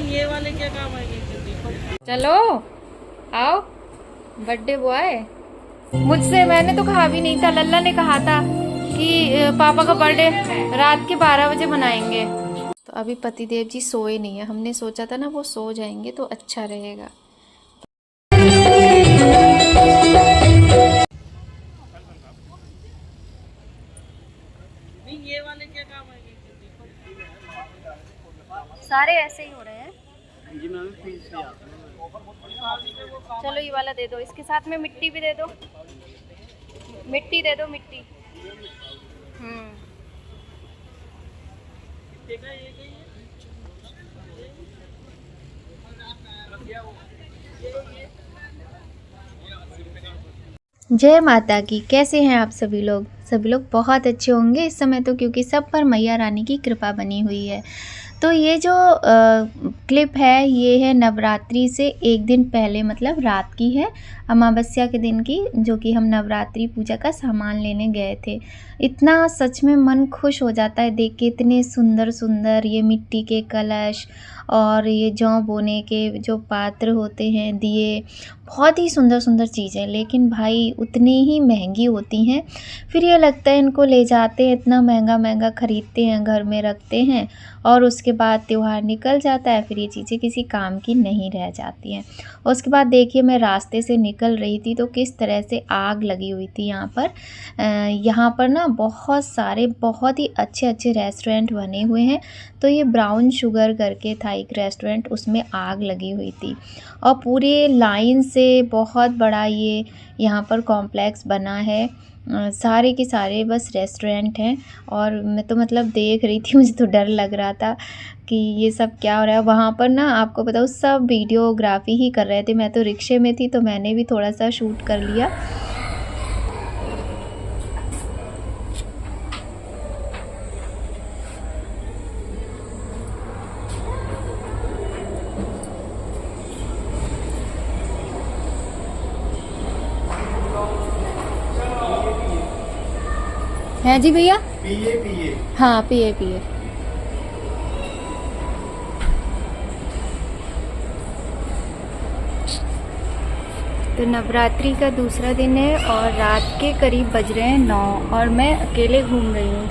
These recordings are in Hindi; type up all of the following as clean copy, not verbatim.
ये वाले क्या काम आएंगे? चलो आओ, बर्थडे बॉय। मुझसे मैंने तो कहा भी नहीं था, लल्ला ने कहा था कि पापा का बर्थडे रात के 12 बजे मनाएंगे। तो अभी पतिदेव जी सोए नहीं है, हमने सोचा था ना वो सो जाएंगे तो अच्छा रहेगा। ये वाले क्या काम आएंगे? सारे ऐसे ही हो रहे हैं। जी मैम प्लीज से चलो ये वाला दे दो, इसके साथ में मिट्टी भी दे दो, मिट्टी दे दो, मिट्टी। जय माता की। कैसे हैं आप सभी लोग? सभी लोग बहुत अच्छे होंगे इस समय तो, क्योंकि सब पर मैया रानी की कृपा बनी हुई है। तो ये जो क्लिप है ये है नवरात्रि से एक दिन पहले, मतलब रात की है, अमावस्या के दिन की, जो कि हम नवरात्रि पूजा का सामान लेने गए थे। इतना सच में मन खुश हो जाता है देख के, इतने सुंदर सुंदर ये मिट्टी के कलश और ये जौ बोने के जो पात्र होते हैं, दिए, बहुत ही सुंदर सुंदर चीज़ें, लेकिन भाई उतनी ही महंगी होती हैं। फिर ये लगता है इनको ले जाते हैं, इतना महंगा महंगा ख़रीदते हैं, घर में रखते हैं और उसके बाद त्यौहार निकल जाता है, फिर ये चीज़ें किसी काम की नहीं रह जाती हैं। और उसके बाद देखिए मैं रास्ते से निकल रही थी तो किस तरह से आग लगी हुई थी यहाँ पर ना बहुत सारे बहुत ही अच्छे अच्छे रेस्टोरेंट बने हुए हैं। तो ये ब्राउन शुगर करके था एक रेस्टोरेंट, उसमें आग लगी हुई थी और पूरे लाइन से बहुत बड़ा ये यहाँ पर कॉम्प्लेक्स बना है। सारे के सारे बस रेस्टोरेंट हैं और मैं तो मतलब देख रही थी, मुझे तो डर लग रहा था कि ये सब क्या हो रहा है। वहाँ पर ना आपको बताऊँ सब वीडियोग्राफी ही कर रहे थे, मैं तो रिक्शे में थी तो मैंने भी थोड़ा सा शूट कर लिया। है जी भैया, पिए। हाँ पिए। तो नवरात्रि का दूसरा दिन है और रात के करीब बज रहे हैं 9 और मैं अकेले घूम रही हूँ।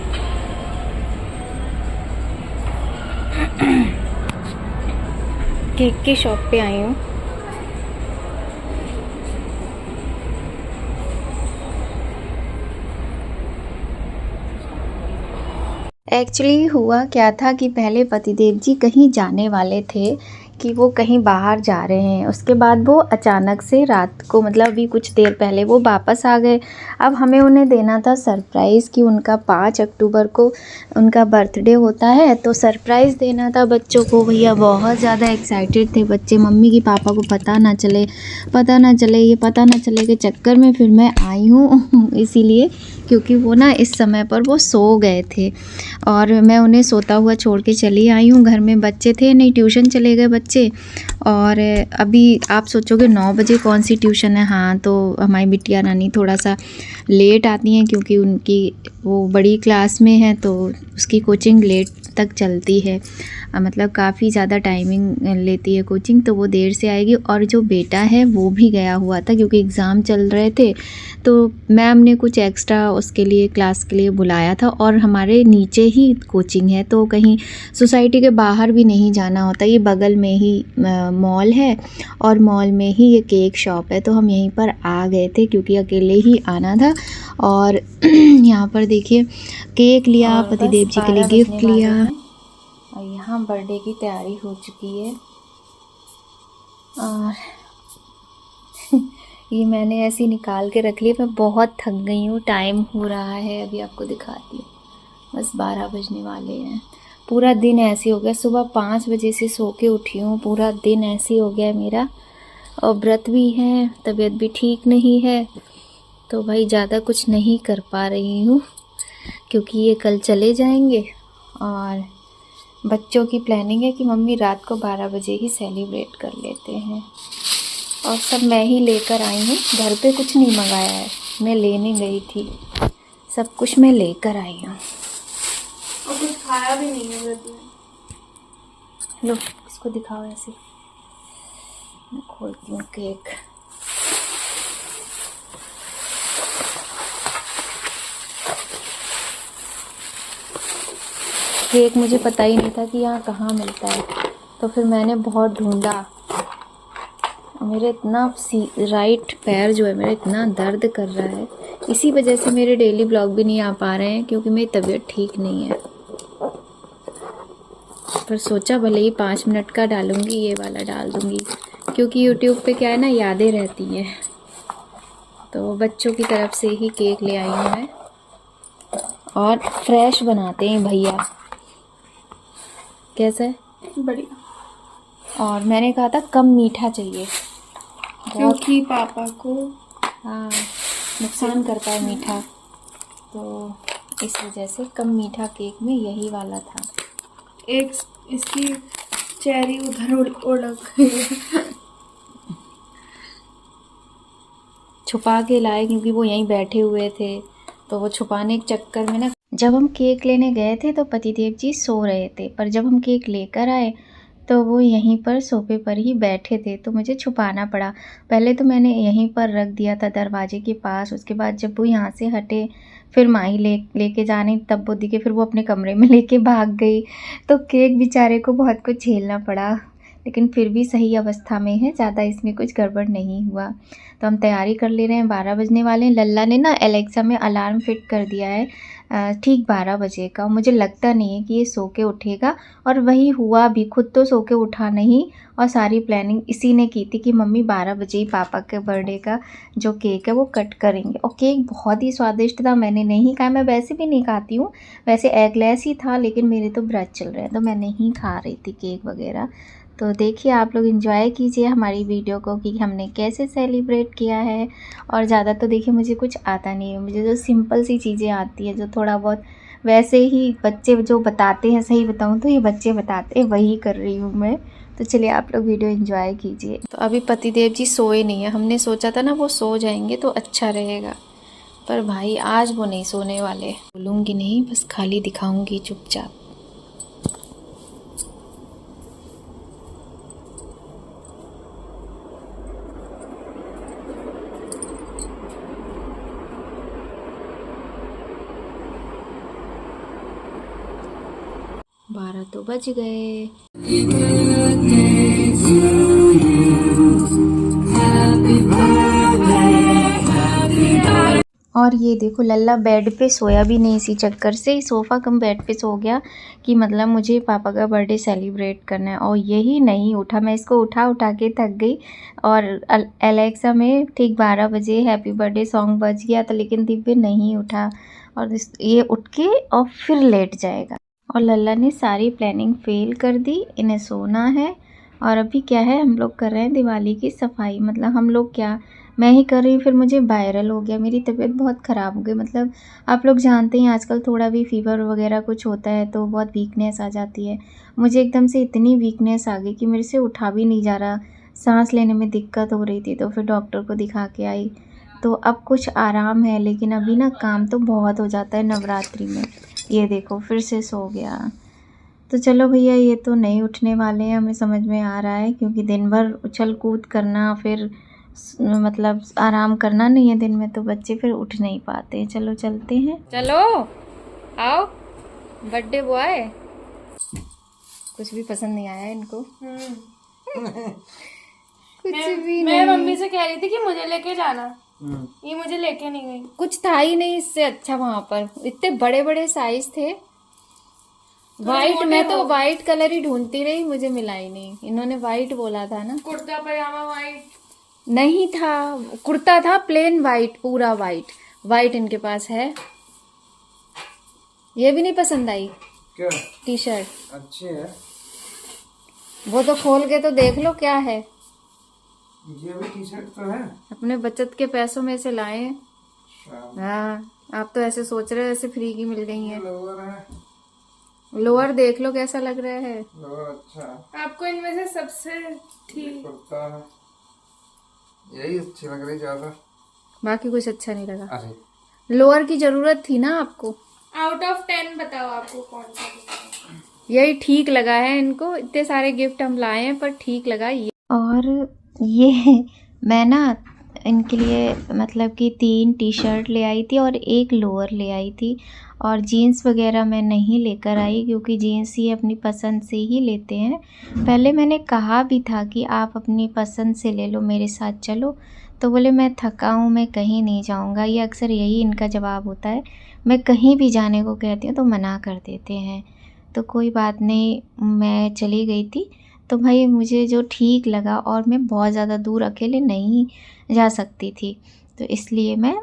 केक की शॉप पे आई हूँ। एक्चुअली हुआ क्या था कि पहले पतिदेव जी कहीं जाने वाले थे, कि वो कहीं बाहर जा रहे हैं। उसके बाद वो अचानक से रात को, मतलब अभी कुछ देर पहले वो वापस आ गए। अब हमें उन्हें देना था सरप्राइज़ कि उनका 5 अक्टूबर को उनका बर्थडे होता है, तो सरप्राइज़ देना था बच्चों को। भैया बहुत ज़्यादा एक्साइटेड थे बच्चे, मम्मी की पापा को पता ना चले के चक्कर में फिर मैं आई हूँ इसीलिए, क्योंकि वो ना इस समय पर वो सो गए थे और मैं उन्हें सोता हुआ छोड़ के चली आई हूँ। घर में बच्चे थे नहीं, ट्यूशन चले गए बच्चे। और अभी आप सोचोगे 9 बजे कौन सी ट्यूशन है। हाँ, तो हमारी बिटिया रानी थोड़ा सा लेट आती हैं क्योंकि उनकी वो बड़ी क्लास में है तो उसकी कोचिंग लेट तक चलती है, मतलब काफ़ी ज़्यादा टाइमिंग लेती है कोचिंग, तो वो देर से आएगी। और जो बेटा है वो भी गया हुआ था क्योंकि एग्ज़ाम चल रहे थे, तो मैम ने कुछ एक्स्ट्रा उसके लिए क्लास के लिए बुलाया था। और हमारे नीचे ही कोचिंग है तो कहीं सोसाइटी के बाहर भी नहीं जाना होता, ये बगल में ही मॉल है और मॉल में ही ये केक शॉप है। तो हम यहीं पर आ गए थे क्योंकि अकेले ही आना था। और यहाँ पर देखिए केक लिया, पतिदेव जी के लिए गिफ्ट लिया और यहाँ बर्थडे की तैयारी हो चुकी है। और ये मैंने ऐसे ही निकाल के रख ली। मैं बहुत थक गई हूँ, टाइम हो रहा है, अभी आपको दिखाती हूँ, बस 12 बजने वाले हैं। पूरा दिन ऐसे हो गया, सुबह 5 बजे से सो के उठी हूँ, पूरा दिन ऐसे हो गया मेरा। और व्रत भी है, तबीयत भी ठीक नहीं है, तो भाई ज़्यादा कुछ नहीं कर पा रही हूँ क्योंकि ये कल चले जाएंगे। और बच्चों की प्लानिंग है कि मम्मी रात को 12 बजे ही सेलिब्रेट कर लेते हैं। और सब मैं ही लेकर आई हूँ, घर पे कुछ नहीं मंगाया है, मैं लेने गई थी, सब कुछ मैं लेकर आई हूँ। और कुछ खाया भी नहीं है। लो इसको दिखाओ ऐसे। मैं खोलती हूँ केक। केक मुझे पता ही नहीं था कि यहाँ कहाँ मिलता है, तो फिर मैंने बहुत ढूंढा। मेरे इतना राइट पैर जो है मेरा इतना दर्द कर रहा है, इसी वजह से मेरे डेली ब्लॉग भी नहीं आ पा रहे हैं, क्योंकि मेरी तबीयत ठीक नहीं है। पर सोचा भले ही 5 मिनट का डालूंगी, ये वाला डाल दूंगी, क्योंकि यूट्यूब पे क्या है ना, यादें रहती हैं। तो बच्चों की तरफ से ही केक ले आई हूँ मैं, और फ्रेश बनाते हैं भैया। कैसा है? बढ़िया। और मैंने कहा था कम मीठा चाहिए, क्योंकि पापा को हाँ नुकसान करता है मीठा, तो इस वजह से कम मीठा केक में यही वाला था। एक इसकी चेरी उधर उड़ गई। छुपा के लाए, क्योंकि वो यहीं बैठे हुए थे, तो वो छुपाने के चक्कर में ना, जब हम केक लेने गए थे तो पतिदेव जी सो रहे थे, पर जब हम केक लेकर आए तो वो यहीं पर सोफे पर ही बैठे थे, तो मुझे छुपाना पड़ा। पहले तो मैंने यहीं पर रख दिया था दरवाजे के पास, उसके बाद जब वो यहाँ से हटे, फिर माही लेके जाने तब वो दिखे, फिर वो अपने कमरे में लेके भाग गई, तो केक बेचारे को बहुत कुछ झेलना पड़ा, लेकिन फिर भी सही अवस्था में है, ज़्यादा इसमें कुछ गड़बड़ नहीं हुआ। तो हम तैयारी कर ले रहे हैं, 12 बजने वाले हैं। लल्ला ने ना एलेक्सा में अलार्म फिट कर दिया है ठीक 12 बजे का। मुझे लगता नहीं है कि ये सो के उठेगा, और वही हुआ भी, खुद तो सो के उठा नहीं, और सारी प्लानिंग इसी ने की थी कि मम्मी 12 बजे ही पापा के बर्थडे का जो केक है वो कट करेंगे। और केक बहुत ही स्वादिष्ट था, मैंने नहीं खाया, मैं वैसे भी नहीं खाती हूँ, वैसे एगलेस ही था, लेकिन मेरे तो व्रत चल रहे हैं तो मैं नहीं खा रही थी केक वगैरह। तो देखिए आप लोग एंजॉय कीजिए हमारी वीडियो को कि हमने कैसे सेलिब्रेट किया है। और ज़्यादा तो देखिए मुझे कुछ आता नहीं है, मुझे जो सिंपल सी चीज़ें आती है, जो थोड़ा बहुत वैसे ही बच्चे जो बताते हैं, सही बताऊँ तो ये बच्चे बताते हैं वही कर रही हूँ मैं। तो चलिए आप लोग वीडियो एंजॉय कीजिए। तो अभी पतिदेव जी सोए नहीं है, हमने सोचा था ना वो सो जाएंगे तो अच्छा रहेगा, पर भाई आज वो नहीं सोने वाले। बोलूँगी नहीं, बस खाली दिखाऊँगी चुपचाप। बारह तो बज गए। और ये देखो लल्ला बेड पे सोया भी नहीं, इसी चक्कर से ही सोफ़ा कम बेड पे सो गया कि मतलब मुझे पापा का बर्थडे सेलिब्रेट करना है, और यही नहीं उठा। मैं इसको उठा उठा के थक गई, और एलेक्सा में ठीक 12 बजे हैप्पी बर्थडे सॉन्ग बज गया था, लेकिन दिव्य नहीं उठा, और ये उठ के और फिर लेट जाएगा। और लल्ला ने सारी प्लानिंग फेल कर दी, इन्हें सोना है। और अभी क्या है, हम लोग कर रहे हैं दिवाली की सफाई, मतलब हम लोग क्या, मैं ही कर रही हूँ, फिर मुझे वायरल हो गया, मेरी तबीयत बहुत ख़राब हो गई। मतलब आप लोग जानते हैं आजकल थोड़ा भी फीवर वगैरह कुछ होता है तो बहुत वीकनेस आ जाती है। मुझे एकदम से इतनी वीकनेस आ गई कि मेरे से उठा भी नहीं जा रहा, सांस लेने में दिक्कत हो रही थी, तो फिर डॉक्टर को दिखा के आई, तो अब कुछ आराम है। लेकिन अभी ना काम तो बहुत हो जाता है नवरात्रि में। ये देखो फिर से सो गया। तो चलो भैया, ये तो नहीं उठने वाले हैं, हमें समझ में आ रहा है, क्योंकि दिन भर उछल कूद करना, फिर मतलब आराम करना नहीं है दिन में, तो बच्चे फिर उठ नहीं पाते। चलो चलते हैं, चलो आओ। बर्थडे बॉय कुछ भी पसंद नहीं आया इनको। कुछ भी मैं नहीं। मम्मी से कह रही थी कि मुझे लेके जाना, ये मुझे लेके नहीं गई। कुछ था ही नहीं इससे अच्छा वहां पर, इतने बड़े बड़े साइज थे। वाइट, मैं तो वाइट कलर ही ढूंढती रही, मुझे मिला ही नहीं। इन्होंने वाइट बोला था ना, कुर्ता पजामा वाइट नहीं था, कुर्ता था प्लेन वाइट, पूरा वाइट। वाइट इनके पास है। ये भी नहीं पसंद आई क्या? टी शर्ट अच्छी है। वो तो खोल के तो देख लो क्या है। ये भी टी शर्ट तो है, अपने बचत के पैसों में से लाए हैं। शाम हाँ, आप तो ऐसे सोच रहे हो जैसे फ्री की मिल गई है। लोअर है। लोअर देख लो कैसा लग रहा है। लोअर अच्छा है। आपको इनमें से सबसे ठीक कुर्ता है, यही अच्छी लग रही ज्यादा, बाकी कुछ अच्छा नहीं लगा। अरे लोअर की जरूरत थी ना आपको। आउट ऑफ 10 बताओ आपको कौन सा गिफ्ट है? यही ठीक लगा है इनको। इतने सारे गिफ्ट हम लाए हैं पर ठीक लगा ये। और ये मैं ना इनके लिए मतलब कि 3 टी शर्ट ले आई थी और 1 लोअर ले आई थी। और जीन्स वगैरह मैं नहीं लेकर आई क्योंकि जीन्स ये अपनी पसंद से ही लेते हैं। पहले मैंने कहा भी था कि आप अपनी पसंद से ले लो, मेरे साथ चलो, तो बोले मैं थका हूँ, मैं कहीं नहीं जाऊँगा। ये अक्सर यही इनका जवाब होता है। मैं कहीं भी जाने को कहती हूँ तो मना कर देते हैं। तो कोई बात नहीं, मैं चली गई थी। तो भाई मुझे जो ठीक लगा, और मैं बहुत ज़्यादा दूर अकेले नहीं जा सकती थी, तो इसलिए मैं,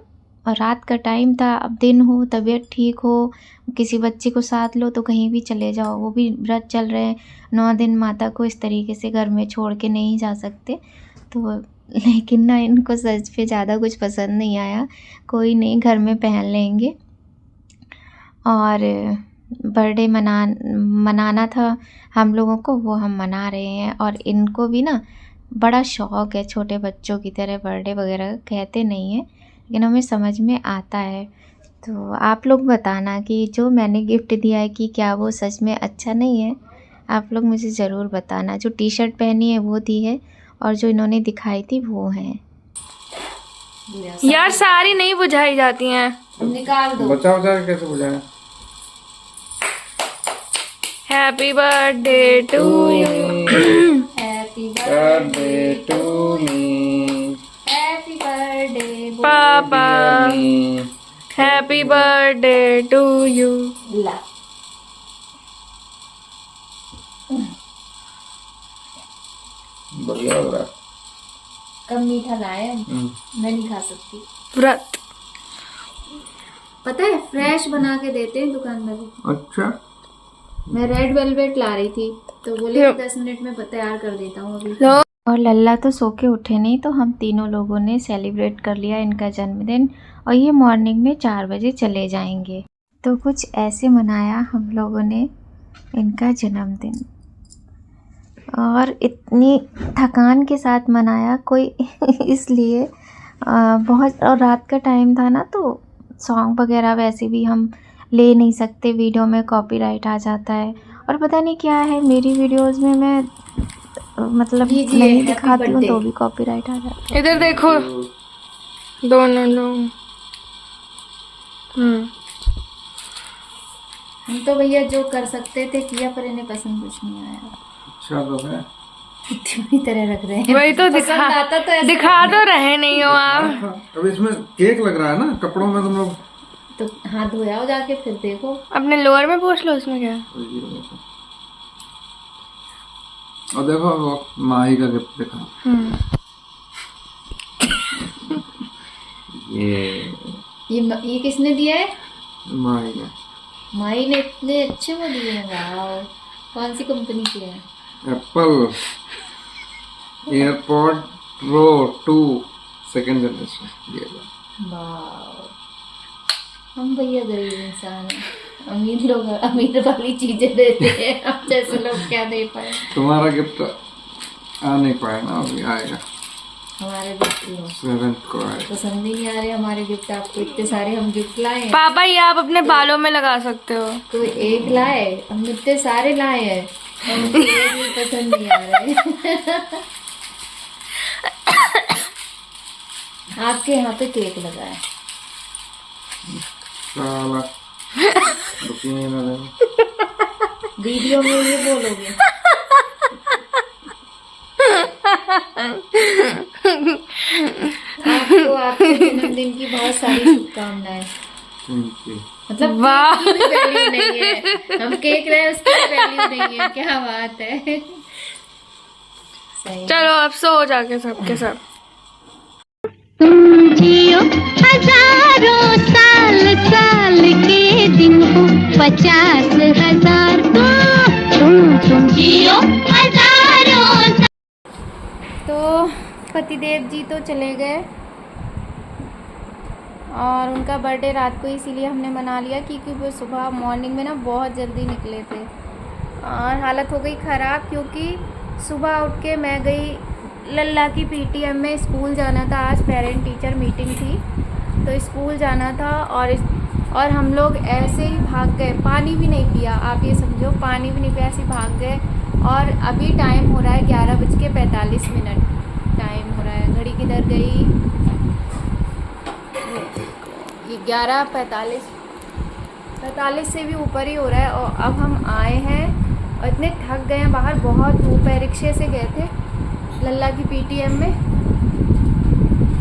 और रात का टाइम था, अब दिन हो, तबीयत ठीक हो, किसी बच्चे को साथ लो तो कहीं भी चले जाओ। वो भी व्रत चल रहे हैं 9 दिन, माता को इस तरीके से घर में छोड़ के नहीं जा सकते। तो लेकिन ना इनको सच पे ज़्यादा कुछ पसंद नहीं आया। कोई नहीं, घर में पहन लेंगे। और बर्थडे मनाना था हम लोगों को, वो हम मना रहे हैं। और इनको भी ना बड़ा शौक़ है, छोटे बच्चों की तरह बर्थडे वगैरह कहते नहीं हैं, लेकिन हमें समझ में आता है। तो आप लोग बताना कि जो मैंने गिफ्ट दिया है कि क्या वो सच में अच्छा नहीं है। आप लोग मुझे ज़रूर बताना। जो टी शर्ट पहनी है वो दी है, और जो इन्होंने दिखाई थी वो है। यार सारी नहीं बुझाई जाती हैं, निकाल दो। बचा बचा के कैसे बुझाए? Happy birthday to you, happy birthday to me, happy birthday पापा, हैप्पी बर्थडे टू यू। ला। बढ़िया लग रहा है। कम मीठा लाए मैं नहीं खा सकती। व्रत पता है फ्रेश बना के देते हैं दुकान में भी। अच्छा, मैं रेड वेलवेट ला रही थी तो बोले 10 मिनट में तैयार कर देता हूँ अभी। और लल्ला तो सो के उठे नहीं, तो हम तीनों लोगों ने सेलिब्रेट कर लिया इनका जन्मदिन। और ये मॉर्निंग में 4 बजे चले जाएंगे। तो कुछ ऐसे मनाया हम लोगों ने इनका जन्मदिन, और इतनी थकान के साथ मनाया कोई इसलिए बहुत। और रात का टाइम था ना, तो सॉन्ग वगैरह वैसे भी हम ले नहीं सकते, वीडियो में कॉपीराइट आ जाता है। और पता नहीं क्या है, मेरी वीडियोस में मैं मतलब नहीं दिखाती हूँ तो भी कॉपीराइट आ जाता है। इधर देखो दोनों लोग। हम तो भैया जो कर सकते थे किया, पर इन्हें पसंद कुछ नहीं आया। अच्छा तो है। पूरी तरह रख रहे हैं। वही तो दिखा तो रहे नहीं हो आप। अब इसमें केक लग रहा है ना कपड़ों में, तुम लोग तो हाथ धोया जाके फिर देखो। अपने लोअर में पूछ लो उसमें क्या। और देखो वो माही का गिफ्ट देखा। ये किसने दिया है? माही ने। माही ने इतने अच्छे वो दिए हैं। वाओ, कौन सी कंपनी के हैं? Apple AirPod pro 2 second generation. Wow, हम भैया गरीब इंसान हैं, अमीर लोग अमीर वाली चीजें देते हैं, हम जैसे लोग क्या दे पाए। तुम्हारा गिफ्ट आ नहीं पाया ना, अभी आएगा। हमारे गिफ्ट 7th को आएगा। पसंद ही नहीं आ रहे हमारे गिफ्ट। आपको इतने सारे हम गिफ्ट लाए हैं। पापा ये आप अपने बालों में लगा सकते हो। कोई एक लाए, हम इतने सारे लाए हैं, हमको एक भी पसंद नहीं आ रहे। आपके यहाँ पे केक लगा है। साला रुकिए ना रे। वीडियो में ये बोलोगे। आपको आपके जन्मदिन की बहुत सारी शुभकामनाएं। मतलब वाह, केक की वैल्यू नहीं है, हम केक रहे उसकी वैल्यू नहीं है। क्या बात है। सही। चलो अब सो जाके सबके सब। तुम जियो हजारों साल, साल के दिन हो 50,000, तुम जियो हजारों साल। तो पतिदेव जी तो चले गए, और उनका बर्थडे रात को इसीलिए हमने मना लिया क्योंकि वो सुबह मॉर्निंग में ना बहुत जल्दी निकले थे। और हालत हो गई ख़राब, क्योंकि सुबह उठ के मैं गई लल्ला की पीटीएम में। स्कूल जाना था, आज पेरेंट टीचर मीटिंग थी तो स्कूल जाना था। और हम लोग ऐसे ही भाग गए, पानी भी नहीं पिया, आप ये समझो पानी भी नहीं पिया, ऐसे ही भाग गए। और अभी टाइम हो रहा है 11:45 टाइम हो रहा है। घड़ी किधर गई? ये 11:45 से भी ऊपर ही हो रहा है। और अब हम आए हैं और इतने थक गए हैं, बाहर बहुत धूप है। रिक्शे से गए थे लल्ला की पीटीएम में,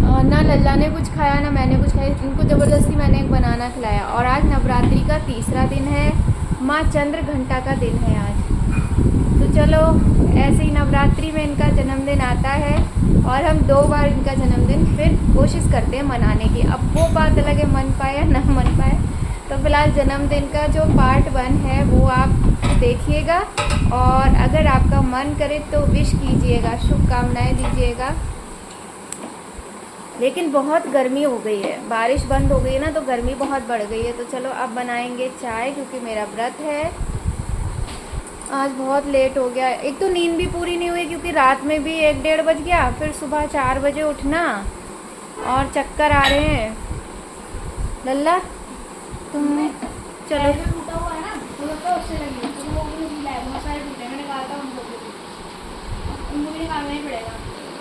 और ना लल्ला ने कुछ खाया ना मैंने कुछ खाया, इनको ज़बरदस्ती मैंने एक बनाना खिलाया। और आज नवरात्रि का तीसरा दिन है, माँ चंद्र घंटा का दिन है आज। तो चलो ऐसे ही नवरात्रि में इनका जन्मदिन आता है और हम 2 बार इनका जन्मदिन फिर कोशिश करते हैं मनाने की। अब वो बात अलग है मन पाए या ना मन पाए। तो फिलहाल जन्मदिन का जो पार्ट 1 है वो आप देखिएगा, और अगर आपका मन करे तो विश कीजिएगा, शुभकामनाएं दीजिएगा। लेकिन बहुत गर्मी हो गई है, बारिश बंद हो गई है ना, तो गर्मी बहुत बढ़ गई है। तो चलो अब बनाएंगे चाय, क्योंकि मेरा व्रत है। आज बहुत लेट हो गया, एक तो नींद भी पूरी नहीं हुई क्योंकि रात में भी 1-1:30 बज गया, फिर सुबह 4 बजे उठना और चक्कर आ रहे हैं। लल्ला तुम चलो, टूटा हुआ है ना, तो उससे लगी तो वो भी नहीं लाए, बहुत सारे टूटे। मैंने कहा था उनको भी निकालना ही पड़ेगा।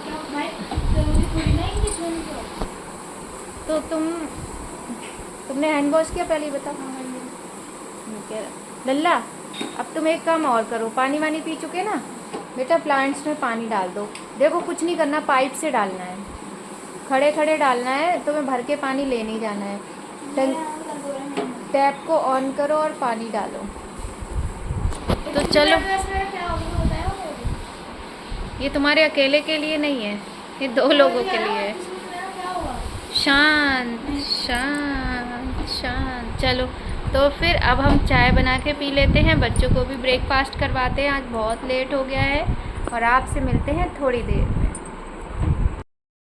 क्यों भाई, जरूरी थोड़ी ना इंग्लिश में तो तुमने हैंड वॉश किया पहले ही बता। लल्ला अब तुम एक काम और करो, पानी वानी पी चुके ना बेटा, प्लांट्स में पानी डाल दो। देखो कुछ नहीं करना, पाइप से डालना है, खड़े खड़े डालना है, तुम्हें भर के पानी ले नहीं जाना है। टैप को ऑन करो और पानी डालो। तो चलो, ये तुम्हारे अकेले के लिए नहीं है, ये 2 लोगों के लिए है। शांत शांत शांत। चलो तो फिर अब हम चाय बना के पी लेते हैं, बच्चों को भी ब्रेकफास्ट करवाते हैं, आज बहुत लेट हो गया है। और आपसे मिलते हैं थोड़ी देर में।